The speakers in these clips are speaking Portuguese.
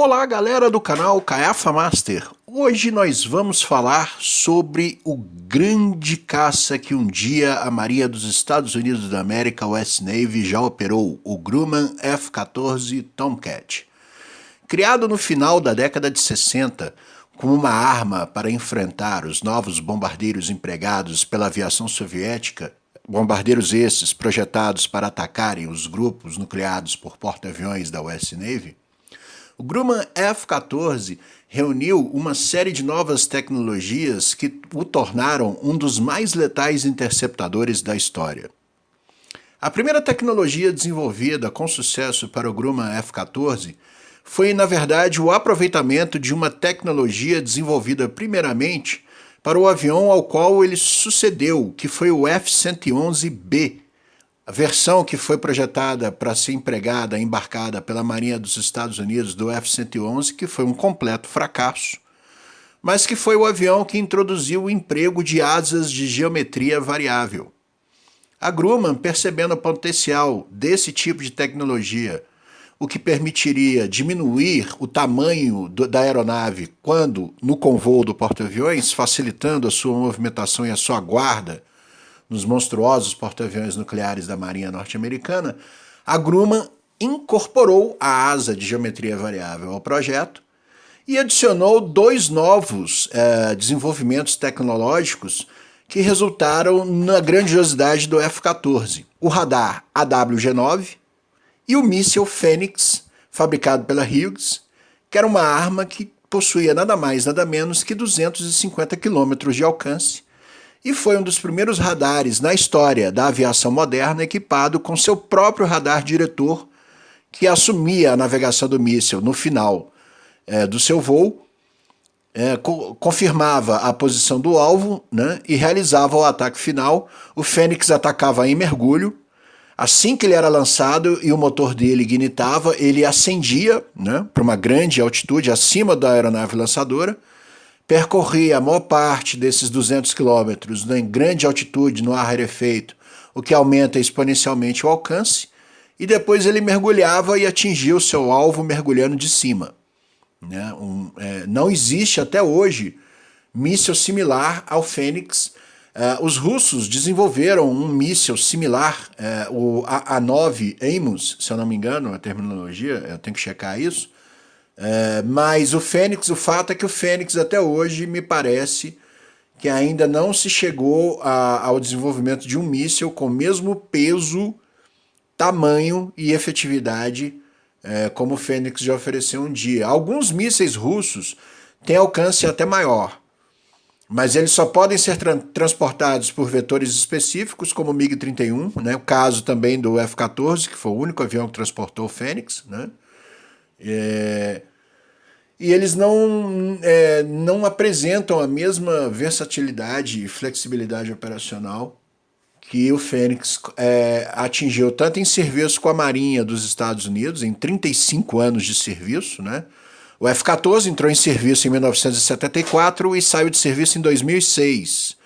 Olá, galera do canal Caiafa Master. Hoje nós vamos falar sobre o grande caça que um dia a Marinha dos Estados Unidos da América, US Navy, já operou, o Grumman F-14 Tomcat. Criado no final da década de 60 como uma arma para enfrentar os novos bombardeiros empregados pela aviação soviética, bombardeiros esses projetados para atacarem os grupos nucleados por porta-aviões da US Navy, o Grumman F-14 reuniu uma série de novas tecnologias que o tornaram um dos mais letais interceptadores da história. A primeira tecnologia desenvolvida com sucesso para o Grumman F-14 foi, na verdade, o aproveitamento de uma tecnologia desenvolvida primeiramente para o avião ao qual ele sucedeu, que foi o F-111B, a versão que foi projetada para ser embarcada pela Marinha dos Estados Unidos do F-111, que foi um completo fracasso, mas que foi o avião que introduziu o emprego de asas de geometria variável. A Grumman, percebendo o potencial desse tipo de tecnologia, o que permitiria diminuir o tamanho da aeronave quando no convoo do porta-aviões, facilitando a sua movimentação e a sua guarda nos monstruosos porta-aviões nucleares da Marinha norte-americana, a Grumman incorporou a asa de geometria variável ao projeto e adicionou dois novos desenvolvimentos tecnológicos que resultaram na grandiosidade do F-14, o radar AWG-9 e o míssil Fênix, fabricado pela Hughes, que era uma arma que possuía nada mais nada menos que 250 km de alcance, e foi um dos primeiros radares na história da aviação moderna equipado com seu próprio radar diretor, que assumia a navegação do míssil no final do seu voo, confirmava a posição do alvo, né, e realizava o ataque final. O Fênix atacava em mergulho. Assim que ele era lançado e o motor dele ignitava, ele ascendia, né, para uma grande altitude acima da aeronave lançadora, percorria a maior parte desses 200 quilômetros em grande altitude no ar rarefeito, o que aumenta exponencialmente o alcance, e depois ele mergulhava e atingia o seu alvo mergulhando de cima. Não existe até hoje míssil similar ao Fênix. Os russos desenvolveram um míssil similar, o A9 Amos, se eu não me engano, a terminologia, eu tenho que checar isso. Mas o Fênix, o fato é que o Fênix até hoje me parece que ainda não se chegou ao desenvolvimento de um míssil com o mesmo peso, tamanho e efetividade como o Fênix já ofereceu um dia. Alguns mísseis russos têm alcance até maior, mas eles só podem ser transportados por vetores específicos, como o MiG-31, né? O caso também do F-14, que foi o único avião que transportou o Fênix, né? E eles não apresentam a mesma versatilidade e flexibilidade operacional que o Fênix atingiu tanto em serviço com a Marinha dos Estados Unidos, em 35 anos de serviço, né? O F-14 entrou em serviço em 1974 e saiu de serviço em 2006,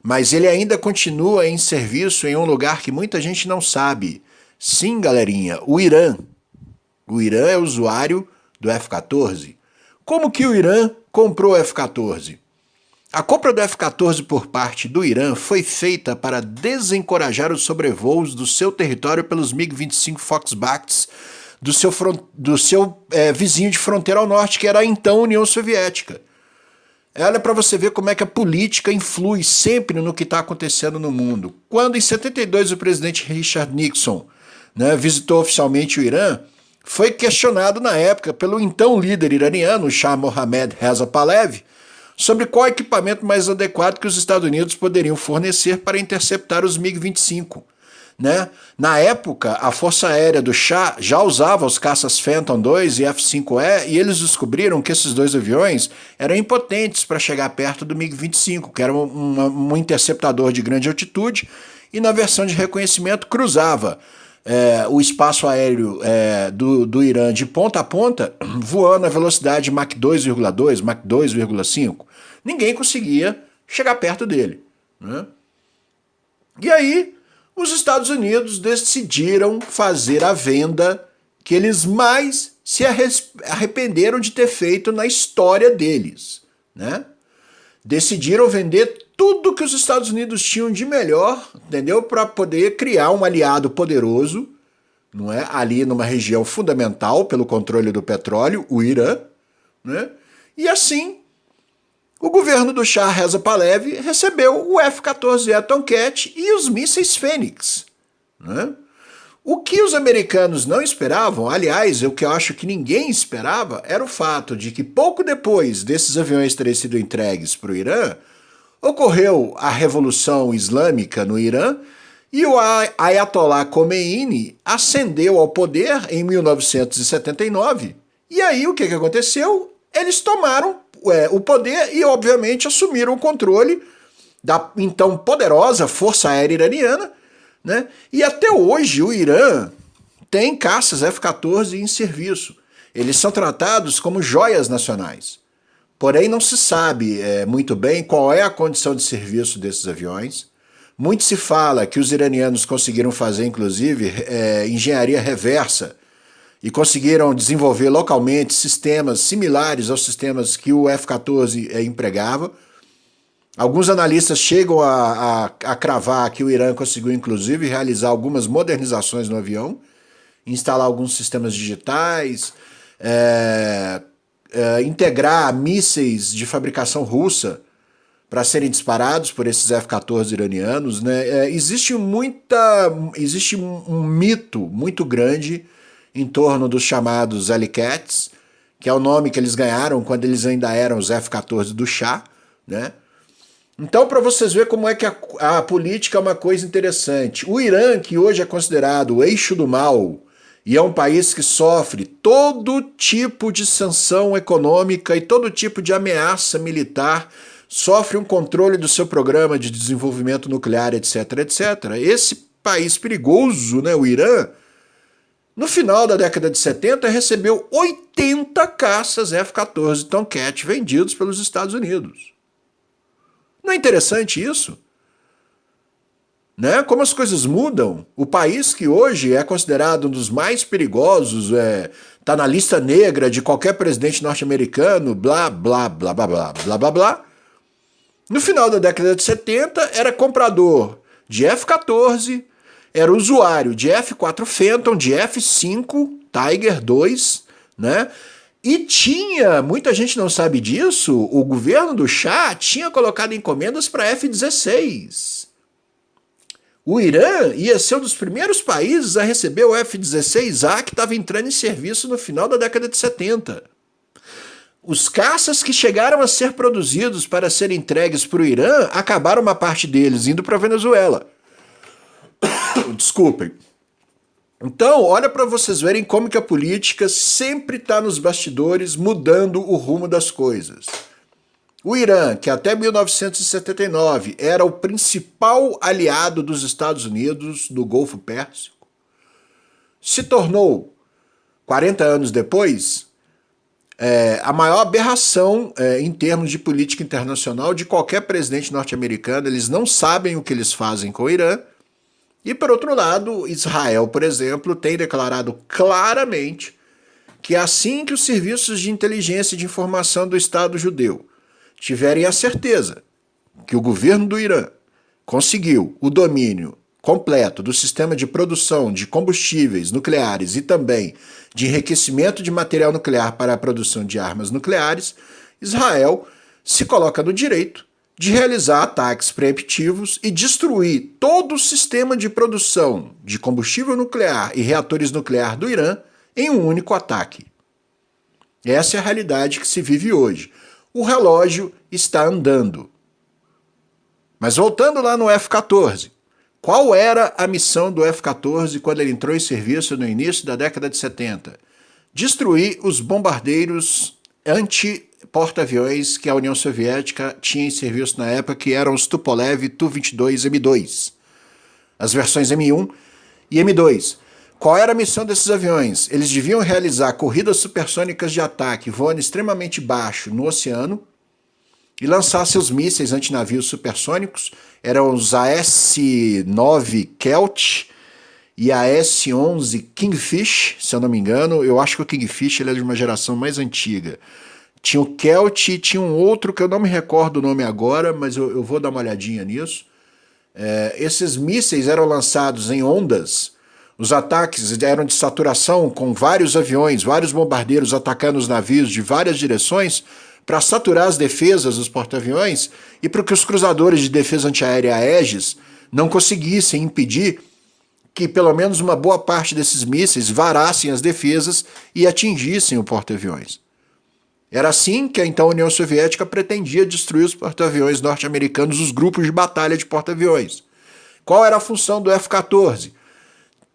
mas ele ainda continua em serviço em um lugar que muita gente não sabe. Sim, galerinha, o Irã. O Irã é usuário do F-14. Como que o Irã comprou o F-14? A compra do F-14 por parte do Irã foi feita para desencorajar os sobrevoos do seu território pelos MiG-25 Foxbats do seu vizinho de fronteira ao norte, que era a então União Soviética. Olha para você ver como é que a política influi sempre no que está acontecendo no mundo. Quando em 72 o presidente Richard Nixon, né, visitou oficialmente o Irã, foi questionado na época pelo então líder iraniano, Shah Mohammad Reza Pahlavi, sobre qual equipamento mais adequado que os Estados Unidos poderiam fornecer para interceptar os MiG-25. Né? Na época, a Força Aérea do Shah já usava os caças Phantom II e F-5E, e eles descobriram que esses dois aviões eram impotentes para chegar perto do MiG-25, que era um interceptador de grande altitude, e na versão de reconhecimento cruzava o espaço aéreo do Irã de ponta a ponta, voando a velocidade Mach 2,2, Mach 2,5. Ninguém conseguia chegar perto dele. Né? E aí, os Estados Unidos decidiram fazer a venda que eles mais se arrependeram de ter feito na história deles, né? Decidiram vender tudo que os Estados Unidos tinham de melhor, entendeu? Para poder criar um aliado poderoso, não é? Ali numa região fundamental pelo controle do petróleo, o Irã, né? E assim, o governo do Shah Reza Pahlavi recebeu o F-14E Tomcat e os mísseis Fênix, né? O que os americanos não esperavam, aliás, o que eu acho que ninguém esperava, era o fato de que pouco depois desses aviões terem sido entregues para o Irã, ocorreu a Revolução Islâmica no Irã e o Ayatollah Khomeini ascendeu ao poder em 1979. E aí o que aconteceu? Eles tomaram o poder e, obviamente, assumiram o controle da então poderosa Força Aérea Iraniana, né? E até hoje o Irã tem caças F-14 em serviço. Eles são tratados como joias nacionais. Porém, não se sabe muito bem qual é a condição de serviço desses aviões. Muito se fala que os iranianos conseguiram fazer, inclusive, engenharia reversa e conseguiram desenvolver localmente sistemas similares aos sistemas que o F-14 empregava. Alguns analistas chegam a cravar que o Irã conseguiu, inclusive, realizar algumas modernizações no avião, instalar alguns sistemas digitais, integrar mísseis de fabricação russa para serem disparados por esses F-14 iranianos, né? Existe um mito muito grande em torno dos chamados Hellcats, que é o nome que eles ganharam quando eles ainda eram os F-14 do Shah, né? Então, para vocês verem como é que a política é uma coisa interessante. O Irã, que hoje é considerado o eixo do mal, e é um país que sofre todo tipo de sanção econômica e todo tipo de ameaça militar, sofre um controle do seu programa de desenvolvimento nuclear, etc, etc. Esse país perigoso, né, o Irã, no final da década de 70, recebeu 80 caças F-14 Tomcat vendidos pelos Estados Unidos. Não é interessante isso? Né? Como as coisas mudam, o país que hoje é considerado um dos mais perigosos, tá na lista negra de qualquer presidente norte-americano, blá, blá, blá, blá, blá, blá, blá, blá. No final da década de 70, era comprador de F-14, era usuário de F-4 Phantom, de F-5 Tiger II, né? E muita gente não sabe disso, o governo do Shah tinha colocado encomendas para F-16. O Irã ia ser um dos primeiros países a receber o F-16A que estava entrando em serviço no final da década de 70. Os caças que chegaram a ser produzidos para serem entregues para o Irã, acabaram uma parte deles indo para a Venezuela. Desculpem. Então, olha para vocês verem como que a política sempre está nos bastidores mudando o rumo das coisas. O Irã, que até 1979 era o principal aliado dos Estados Unidos no Golfo Pérsico, se tornou, 40 anos depois, a maior aberração em termos de política internacional de qualquer presidente norte-americano. Eles não sabem o que eles fazem com o Irã. E, por outro lado, Israel, por exemplo, tem declarado claramente que assim que os serviços de inteligência e de informação do Estado judeu tiverem a certeza que o governo do Irã conseguiu o domínio completo do sistema de produção de combustíveis nucleares e também de enriquecimento de material nuclear para a produção de armas nucleares, Israel se coloca no direito de realizar ataques preemptivos e destruir todo o sistema de produção de combustível nuclear e reatores nucleares do Irã em um único ataque. Essa é a realidade que se vive hoje. O relógio está andando. Mas voltando lá no F-14, qual era a missão do F-14 quando ele entrou em serviço no início da década de 70? Destruir os bombardeiros anti-porta-aviões que a União Soviética tinha em serviço na época, que eram os Tupolev Tu-22M2, as versões M1 e M2. Qual era a missão desses aviões? Eles deviam realizar corridas supersônicas de ataque voando extremamente baixo no oceano e lançar seus mísseis antinavios supersônicos. Eram os AS-9 Kelt e a S-11 Kingfish, se eu não me engano. Eu acho que o Kingfish ele é de uma geração mais antiga. Tinha o Kelt e tinha um outro que eu não me recordo o nome agora, mas eu vou dar uma olhadinha nisso. Esses mísseis eram lançados em ondas. Os ataques eram de saturação, com vários aviões, vários bombardeiros atacando os navios de várias direções para saturar as defesas dos porta-aviões e para que os cruzadores de defesa antiaérea Aegis não conseguissem impedir que pelo menos uma boa parte desses mísseis varassem as defesas e atingissem o porta-aviões. Era assim que então a União Soviética pretendia destruir os porta-aviões norte-americanos, os grupos de batalha de porta-aviões. Qual era a função do F-14?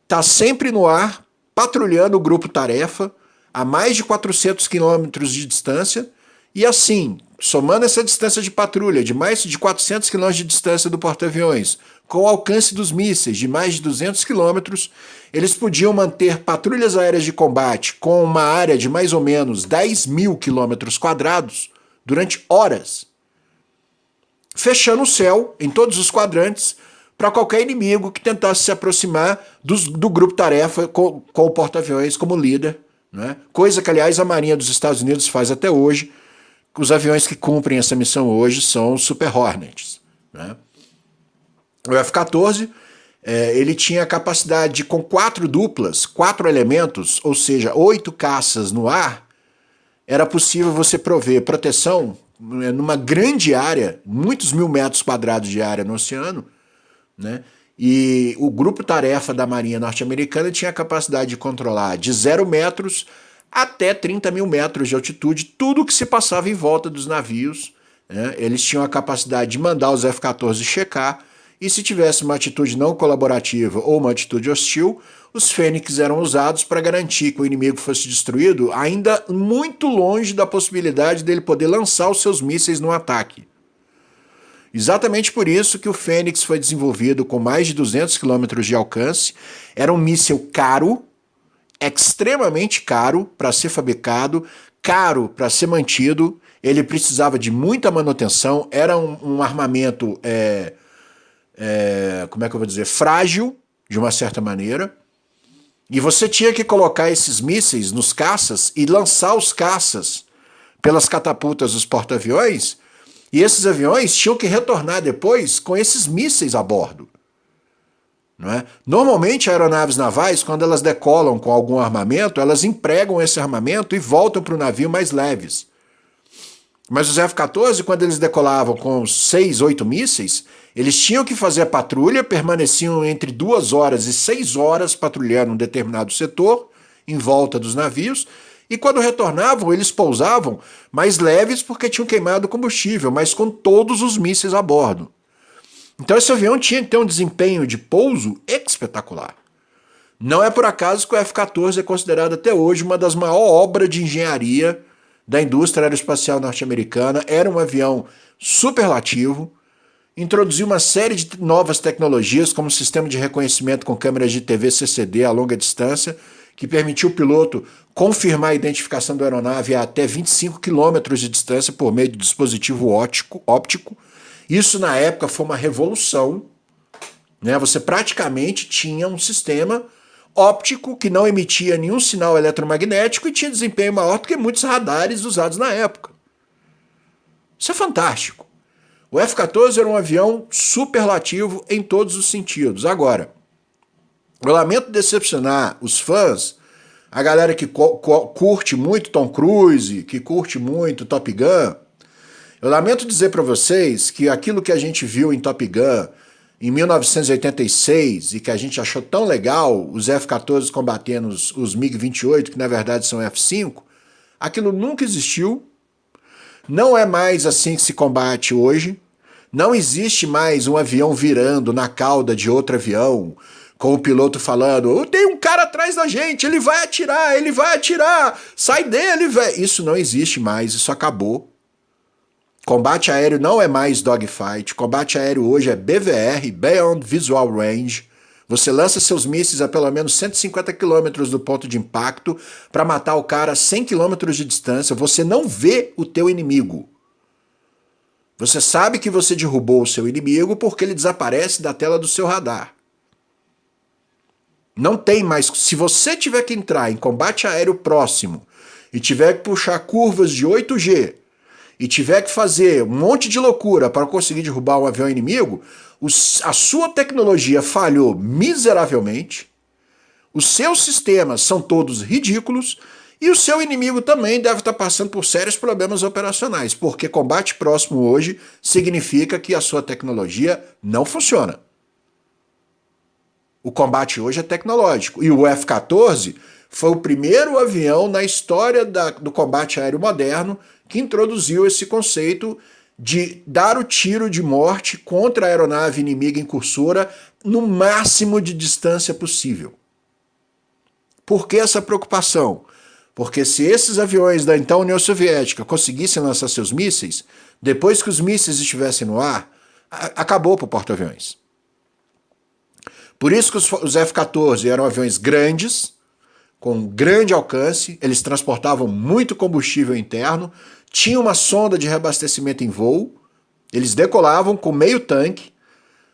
Está sempre no ar, patrulhando o grupo tarefa, a mais de 400 quilômetros de distância, e assim, somando essa distância de patrulha de mais de 400 quilômetros de distância do porta-aviões, com o alcance dos mísseis de mais de 200 quilômetros, eles podiam manter patrulhas aéreas de combate com uma área de mais ou menos 10 mil quilômetros quadrados durante horas, fechando o céu em todos os quadrantes para qualquer inimigo que tentasse se aproximar do grupo tarefa com o porta-aviões como líder, né? Coisa que, aliás, a Marinha dos Estados Unidos faz até hoje. Os aviões que cumprem essa missão hoje são os Super Hornets, né? O F-14 ele tinha a capacidade de, com 4 duplas, 4 elementos, ou seja, 8 caças no ar, era possível você prover proteção numa grande área, muitos mil metros quadrados de área no oceano, né? E o grupo tarefa da Marinha norte-americana tinha a capacidade de controlar de 0 metros até 30 mil metros de altitude tudo que se passava em volta dos navios, né? Eles tinham a capacidade de mandar os F-14 checar, e se tivesse uma atitude não colaborativa ou uma atitude hostil, os Fênix eram usados para garantir que o inimigo fosse destruído ainda muito longe da possibilidade dele poder lançar os seus mísseis no ataque. Exatamente por isso que o Fênix foi desenvolvido com mais de 200 km de alcance. Era um míssil caro, extremamente caro para ser fabricado, caro para ser mantido. Ele precisava de muita manutenção, era um armamento, como é que eu vou dizer, frágil, de uma certa maneira. E você tinha que colocar esses mísseis nos caças e lançar os caças pelas catapultas dos porta-aviões, e esses aviões tinham que retornar depois com esses mísseis a bordo. Não é? Normalmente, aeronaves navais, quando elas decolam com algum armamento, elas empregam esse armamento e voltam para o navio mais leves. Mas os F-14, quando eles decolavam com 6, 8 mísseis, eles tinham que fazer a patrulha, permaneciam entre 2 horas e 6 horas patrulhando um determinado setor, em volta dos navios, e quando retornavam, eles pousavam mais leves porque tinham queimado combustível, mas com todos os mísseis a bordo. Então esse avião tinha que ter um desempenho de pouso espetacular. Não é por acaso que o F-14 é considerado até hoje uma das maiores obras de engenharia da indústria aeroespacial norte-americana. Era um avião superlativo, introduziu uma série de novas tecnologias, como o sistema de reconhecimento com câmeras de TV CCD a longa distância, que permitiu o piloto confirmar a identificação da aeronave a até 25 km de distância por meio de dispositivo óptico. Isso, na época, foi uma revolução, né? Você praticamente tinha um sistema óptico que não emitia nenhum sinal eletromagnético e tinha desempenho maior do que muitos radares usados na época. Isso é fantástico. O F-14 era um avião superlativo em todos os sentidos. Agora, eu lamento decepcionar os fãs, a galera que curte muito Tom Cruise, que curte muito Top Gun. Eu lamento dizer para vocês que aquilo que a gente viu em Top Gun em 1986 e que a gente achou tão legal, os F-14 combatendo os MiG-28, que na verdade são F-5, aquilo nunca existiu. Não é mais assim que se combate hoje. Não existe mais um avião virando na cauda de outro avião, com o piloto falando, tem um cara atrás da gente, ele vai atirar, sai dele, velho. Isso não existe mais, isso acabou. Combate aéreo não é mais dogfight, combate aéreo hoje é BVR, Beyond Visual Range. Você lança seus mísseis a pelo menos 150 km do ponto de impacto para matar o cara a 100 km de distância, você não vê o teu inimigo. Você sabe que você derrubou o seu inimigo porque ele desaparece da tela do seu radar. Não tem mais. Se você tiver que entrar em combate aéreo próximo e tiver que puxar curvas de 8G e tiver que fazer um monte de loucura para conseguir derrubar um avião inimigo, a sua tecnologia falhou miseravelmente, os seus sistemas são todos ridículos e o seu inimigo também deve estar passando por sérios problemas operacionais, porque combate próximo hoje significa que a sua tecnologia não funciona. O combate hoje é tecnológico. E o F-14 foi o primeiro avião na história do combate aéreo moderno que introduziu esse conceito de dar o tiro de morte contra a aeronave inimiga incursora no máximo de distância possível. Por que essa preocupação? Porque se esses aviões da então União Soviética conseguissem lançar seus mísseis, depois que os mísseis estivessem no ar, acabou para o porta-aviões. Por isso que os F-14 eram aviões grandes, com grande alcance, eles transportavam muito combustível interno, tinham uma sonda de reabastecimento em voo, eles decolavam com meio tanque,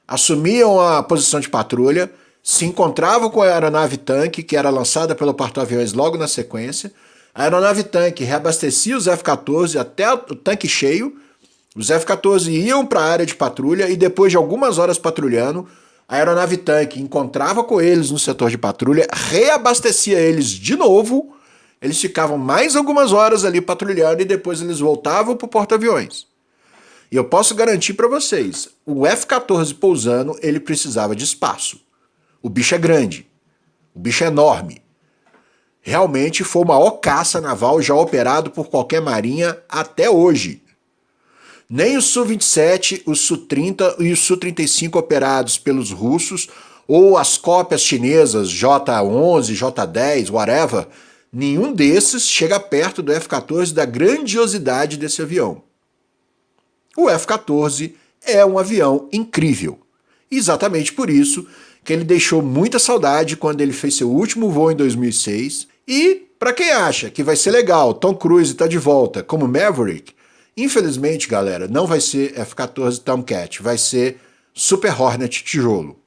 assumiam a posição de patrulha, se encontravam com a aeronave tanque, que era lançada pelo porta-aviões logo na sequência, a aeronave tanque reabastecia os F-14 até o tanque cheio, os F-14 iam para a área de patrulha e depois de algumas horas patrulhando, a aeronave tanque encontrava com eles no setor de patrulha, reabastecia eles de novo, eles ficavam mais algumas horas ali patrulhando e depois eles voltavam para o porta-aviões. E eu posso garantir para vocês, o F-14 pousando, ele precisava de espaço. O bicho é grande, o bicho é enorme. Realmente foi o maior caça naval já operado por qualquer marinha até hoje. Nem o Su-27, o Su-30 e o Su-35 operados pelos russos, ou as cópias chinesas J-11, J-10, whatever, nenhum desses chega perto do F-14 da grandiosidade desse avião. O F-14 é um avião incrível. Exatamente por isso que ele deixou muita saudade quando ele fez seu último voo em 2006. E, para quem acha que vai ser legal, Tom Cruise tá de volta como Maverick, infelizmente, galera, não vai ser F-14 Tomcat, vai ser Super Hornet Tijolo.